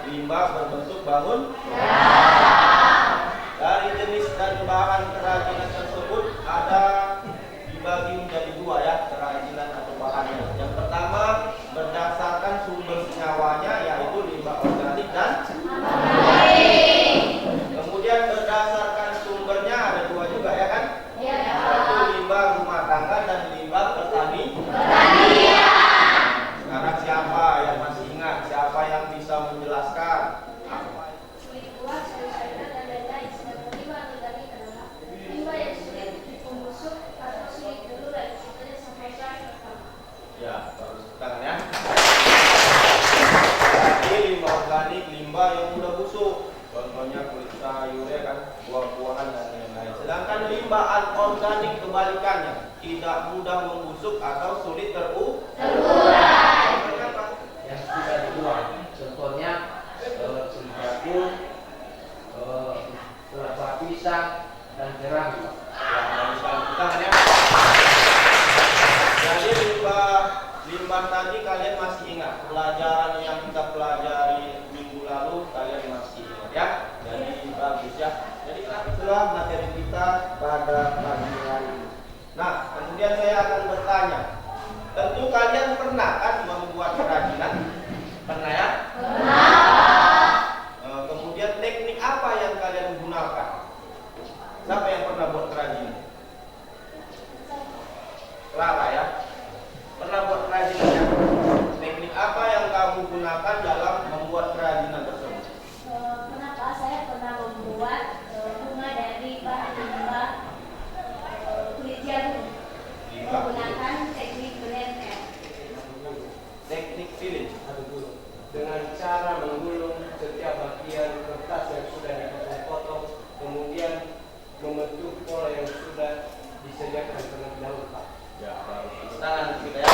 limbah berbentuk bangun. Dari jenis dan bahan kerajinan tersebut ada dibagi menjadi dua ya, kerajinan atau bahannya. Yang pertama berdasarkan sumber senyawanya, yaitu limbah organik dan kemudian berdasarkan sumbernya ada dua juga ya kan? Yaitu limbah rumah tangga dan limbah pertanian. Sekarang siapa yang masih ingat? Siapa yang bisa menjelaskan? Ya, baru tangan ya. Jadi limbah organik, limbah yang mudah busuk. Contohnya kulit sayur ya kan, buah-buahan dan lain-lain. Sedangkan limbah anorganik kebalikannya, tidak mudah membusuk atau sulit terurai. Contohnya apa? Yang bisa dibuang. Contohnya kulit jagung, kelapa pisang dan jerami. Tangan ya. Jadi limbah tadi kalian masih ingat pelajaran yang kita pelajari minggu lalu, kalian masih ingat ya. Jadi bagus ya. Jadi itulah materi kita pada pagi hari ini. Nah, kemudian saya akan bertanya. Tentu kalian pernah kan membuat kerajinan? Pernah ya? Pernah. Kemudian teknik apa yang kalian gunakan? Siapa yang pernah buat kerajinan? Clara ya. Pernah buat kerajinan ya? Teknik apa yang kamu gunakan dalam membuat kerajinan tersebut? Pernah Pak, saya pernah membuat bunga dari bahan limbah kulit jagung menggunakan teknik blend. Teknik filling Dengan cara menggulung setiap bagian kertas yang sudah dipotong, kemudian membentuk pola yang sudah disediakan terlebih dahulu, Pak. ya, baru tangan kita ya.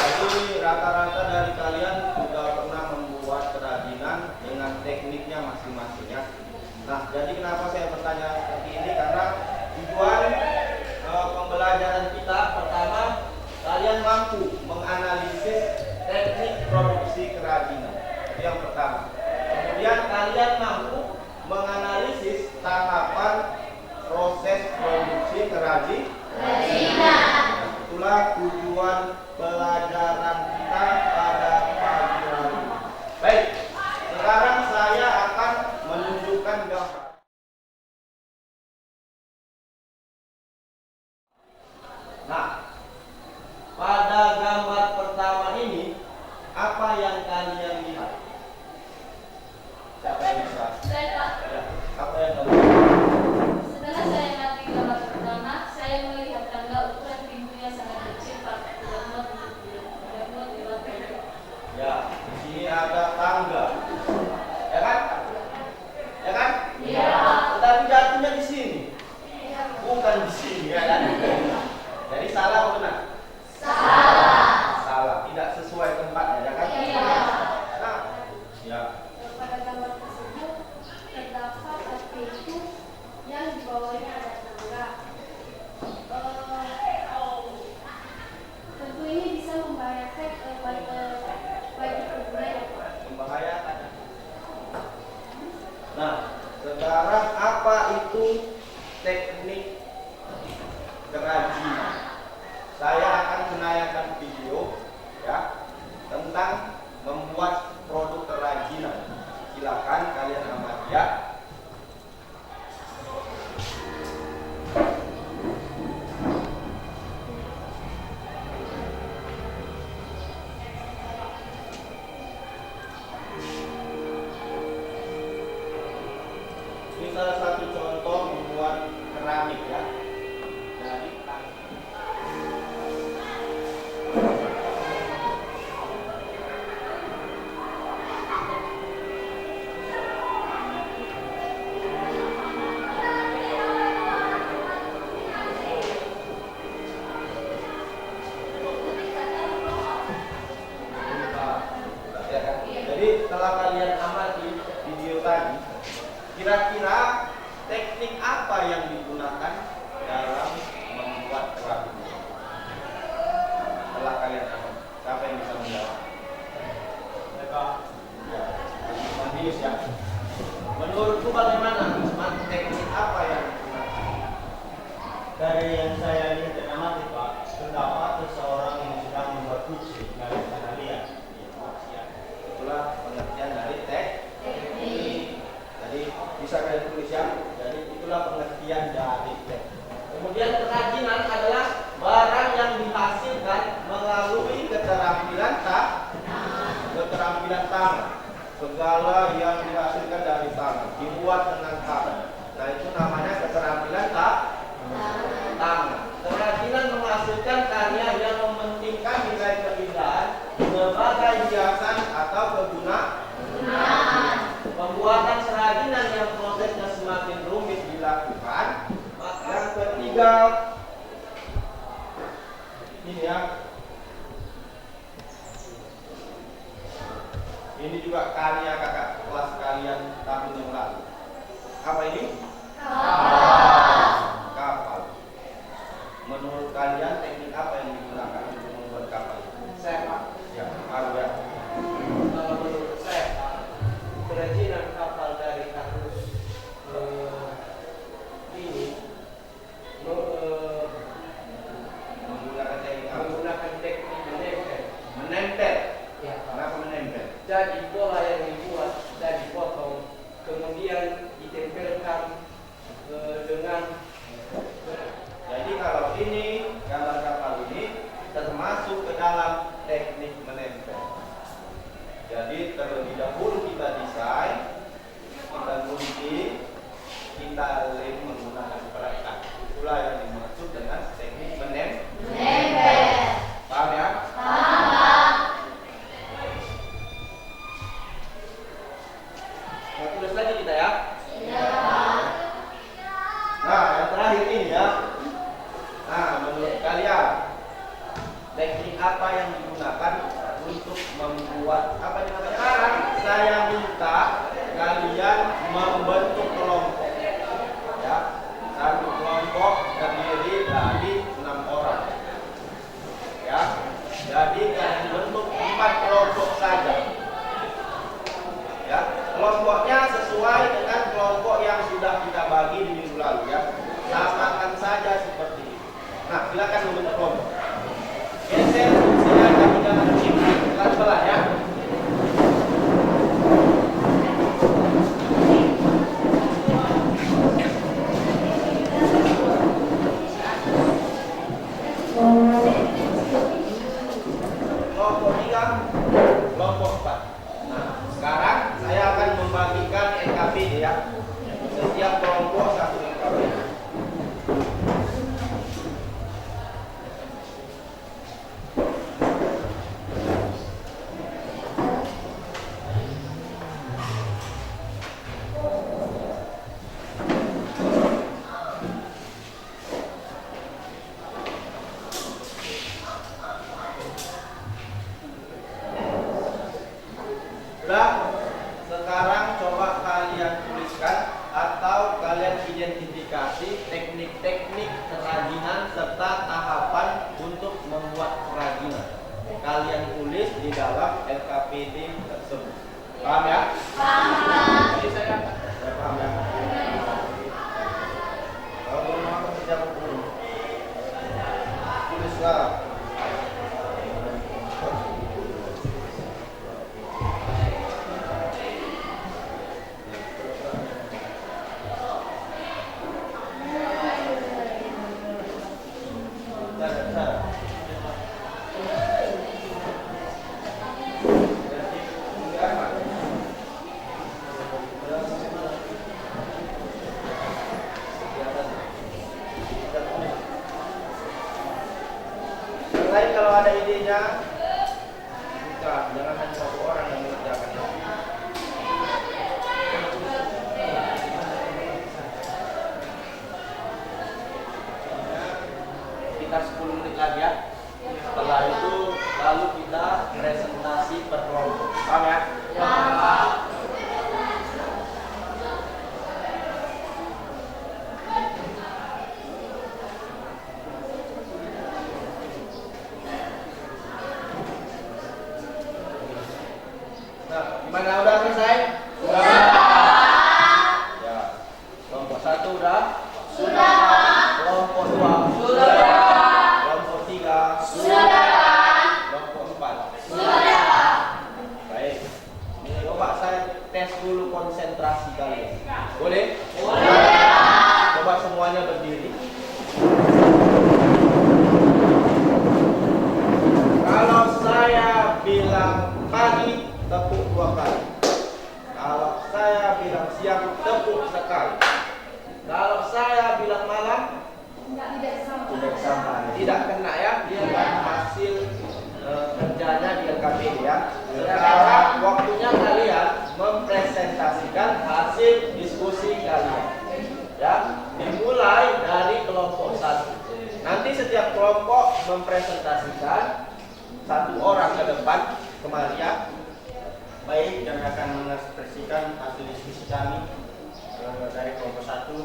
Jadi rata-rata dari kalian sudah pernah membuat kerajinan dengan tekniknya masing-masing ya. Nah, jadi kenapa saya bertanya seperti ini? Karena tujuan pembelajaran kita pertama, kalian mampu menganalisis teknik produksi kerajinan. Itu yang pertama. Kemudian kalian mampu menganalisis tahapan proses produksi kerajinan. Itulah tujuan pelajaran kita pada pagi hari ini. Baik, sekarang saya akan menunjukkan gambar. Nah, pada gambar pertama ini, apa yang kalian lihat? Siapa yang bisa? Saya Pak, Ya, apa yang kalian lihat? setelah saya mati gambar pertama, saya melihat tangga ukuran pintu yang sangat kecil Pak. Tidak muat dilakukan. Ya, di sini ada tangga. Ya kan? Ya kan? Iya. Tetapi jatuhnya di sini. Bukan di sini, ya kan? Jadi salah atau benar? Salah. Tidak sesuai tempatnya, ya kan? Iya. Nah, ya. Pada gambar tersebut terdapat pintu yang di bawahnya ada tangga. Tentu ini bisa membahayakan bagi pengguna ya Pak. Membahayakan. Nah, sekarang apa itu teknik kerajinan? Saya akan menayangkan video ya tentang membuat produk kerajinan. Silakan kalian amati ya. Ini salah satu contoh membuat keramik ya. Dari tanah. Jadi setelah kalian amati video tadi, kira-kira teknik apa yang digunakan dalam membuat keramik? Setelah kalian amati, siapa yang bisa menjawab? Julius ya. Menurutku bagaimana? Teknik apa yang digunakan? Dari yang saya lihat dan amati Pak, terdapat seseorang yang sedang membuat kursi dari sana lihat. Ya. Itulah pengertian dari teknik. Jadi bisa kalian tulis ya. Jadi itulah pengertian dari teknik. Kemudian kerajinan adalah barang yang dihasilkan melalui keterampilan tangan. Segala yang dihasilkan dari tangan dibuat dengan tangan. Nah itu namanya keterampilan tangan. Kerajinan menghasilkan karya yang mementingkan nilai keindahan sebagai hiasan atau kegunaan. Pembuatan kerajinan yang prosesnya semakin rumit dilakukan. Yang ketiga, ini ya. Ini juga karya kakak kelas kalian tahun yang lalu. Apa ini? Kapal. Menurut kalian teknik apa yang digunakan untuk membuat kapal? Saya Pak, Ya, baru ya. kalau menurut saya Pak, kerajinan kapal dari kardus ini Menggunakan teknik apa? menggunakan teknik menempel. Menempel. Ya, Pak. Kenapa menempel? Jadi pola yang dibuat dan dipotong kemudian ditempelkan dengan Jadi kalau ini gambar kapal ini termasuk ke dalam teknik menempel. Jadi terlebih dahulu kita desain, kita gunting, kita lem menggunakan perekat. Itulah yang dimaksud dengan teknik menempel. Paham ya? Mau tulis lagi kita ya? Nah, yang terakhir ini ya. Nah, menurut kalian teknik apa yang digunakan untuk membuat apa namanya? Sekarang saya minta kalian membentuk kelompok. Ya, satu kelompok terdiri dari 6 orang. Ya, jadi kalian bentuk 4 kelompok saja. Ya, kelompoknya sesuai dengan kelompok yang sudah kita bagi di minggu lalu ya. Samakan saja seperti ini. Nah, silakan membentuk kelompok. Geser fungsinya kami jangan pelan-pelan ya. Kelompok 3, kelompok 4. Nah, sekarang saya akan membagikan NKPD ya. Setiap kelompok satu NKPD. Sudah? Sekarang coba kalian tuliskan atau kalian identifikasi teknik-teknik kerajinan serta tahapan untuk membuat kerajinan. Kalian tulis di dalam LKPD tersebut. Paham ya? Jadi saya paham ya. Kalau belum apa kerja dulu. Tulislah. Lain kalau ada idenya, bukan, jangan hanya satu orang yang mengerjakan. Sekitar 10 menit lagi ya. Setelah itu lalu kita presentasi per kelompok. Paham ya? Nah, gimana udah selesai? Udah. Kalau saya bilang malam, Tidak sama. tidak kena ya, dia kan hasil kerjanya di LKPD ya. Sekarang waktunya kalian mempresentasikan hasil diskusi kalian. Ya, dimulai dari kelompok 1. Nanti setiap kelompok mempresentasikan 1 orang ke depan kemari ya. Baik, kami akan mengekspresikan hasil diskusi kami dari kelompok 1.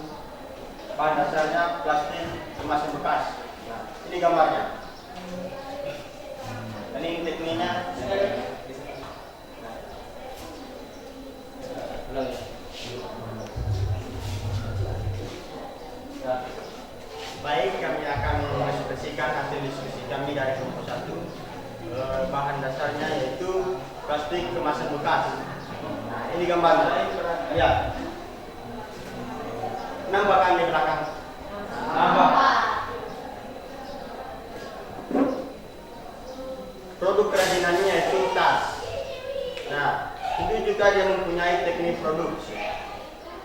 Bahan dasarnya plastik kemasan bekas. Nah, ini gambarnya. Ini tekniknya. Nah, baik, kami akan mengekspresikan hasil diskusi kami dari kelompok 1. Bahan dasarnya yaitu plastik kemasan bekas. Nah, ini gambarnya. Lihat. Nampak kan di belakang? Nampak. Produk kerajinannya itu tas. Nah, itu juga dia mempunyai teknik produksi.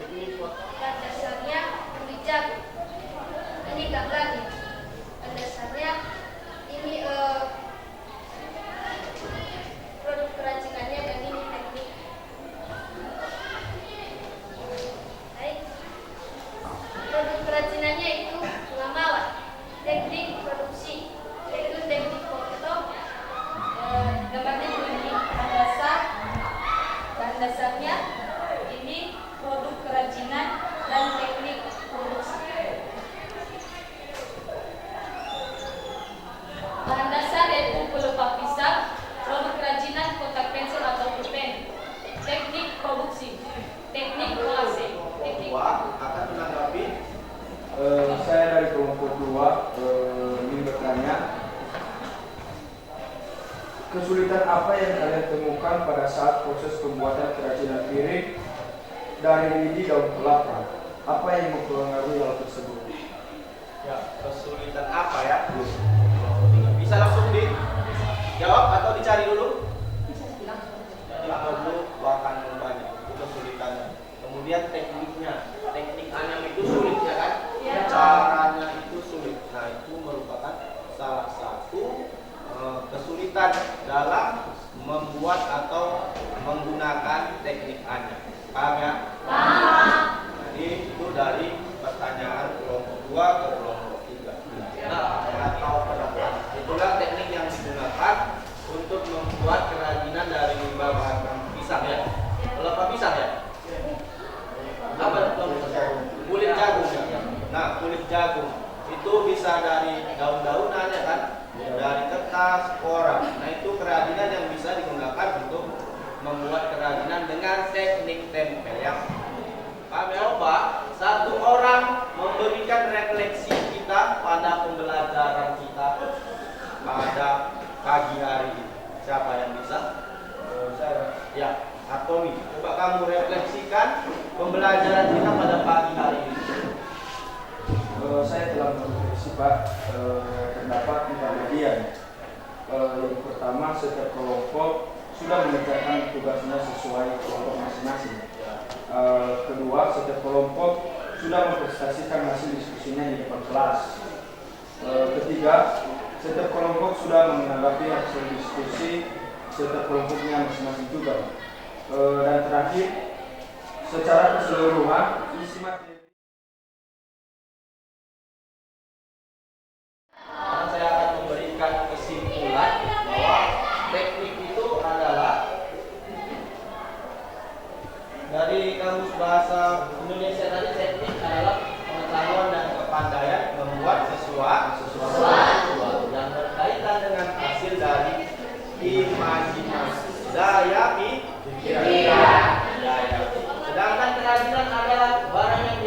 Teknik Dan dasarnya kulit jagung. Ini gambarnya. Dan dasarnya ini produk kerajinannya dan ini teknik. Baik. Produk kerajinannya itu pengamalan, teknik produksi, yaitu teknik foto. Gambarnya ini bahan dasarnya ini produk kerajinan dan teknik produksi. Bahan dasar yaitu pelepah pisang, produk kerajinan kotak pensil atau pulpen, teknik produksi, teknik kolase, teknik. Akan menanggapi. Saya dari kelompok 2 ingin bertanya, kesulitan apa yang kalian temukan pada saat proses pembuatan kerajinan piring dari lidi daun kelapa? Apa yang mempengaruhi hal tersebut? Ya, kesulitan apa ya? Bisa langsung dijawab atau dicari dulu? Jadi perlu bahan banyak, itu kesulitannya. Kemudian tekniknya, teknik anyam itu sulit ya kan? Ya. Caranya itu sulit. Nah, itu merupakan salah satu kesulitan dalam membuat atau menggunakan teknik anyam. Paham ya? Paham. Jadi itu dari pertanyaan kelompok 2 ke kelompok 3. Nah, atau pendapat. Itulah teknik yang digunakan untuk membuat kerajinan dari limbah bahan pisang ya. Pelepah pisang ya? Apa kulit jagung ya? Nah, kulit jagung itu bisa dari daun-daunan ya kan? Dari kertas, koran. Nah, itu kerajinan yang bisa digunakan untuk membuat kerajinan dengan teknik tempel ya. Paham ya, Pak? 1 orang memberikan refleksi kita pada pembelajaran kita pada pagi hari ini. Siapa yang bisa? Saya. Ya, Atomi. Coba kamu refleksikan pembelajaran kita pada pagi hari ini. Saya telah merefleksi Pak, terdapat 4 bagian. Yang pertama, setiap kelompok sudah mengerjakan tugasnya sesuai kelompok masing-masing. Kedua, setiap kelompok sudah mempresentasikan hasil diskusinya di depan kelas. Ketiga, setiap kelompok sudah menanggapi hasil diskusi setiap kelompoknya masing-masing juga. Dan terakhir, secara keseluruhan isi materi. Saya akan memberikan kesimpulan bahwa teknik itu adalah dari kamus bahasa Indonesia tadi, teknik adalah pengetahuan dan kepandaian membuat sesuatu yang berkaitan dengan hasil dari imajinasi, daya pikir. Sedangkan kerajinan adalah barang yang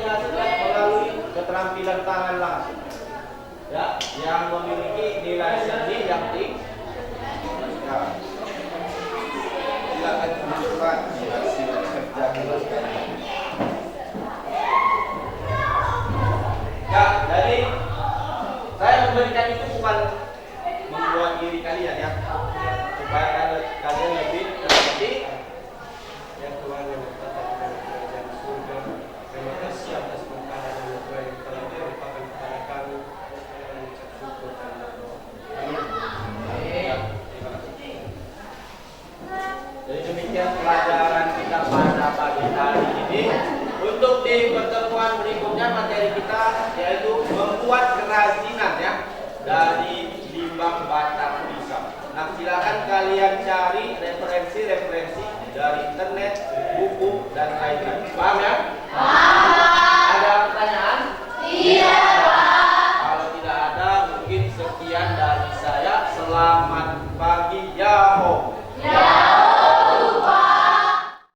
yaitu membuat kerajinan ya dari limbah batang pisang. Nah, silakan kalian cari referensi-referensi dari internet, buku dan lain-lain.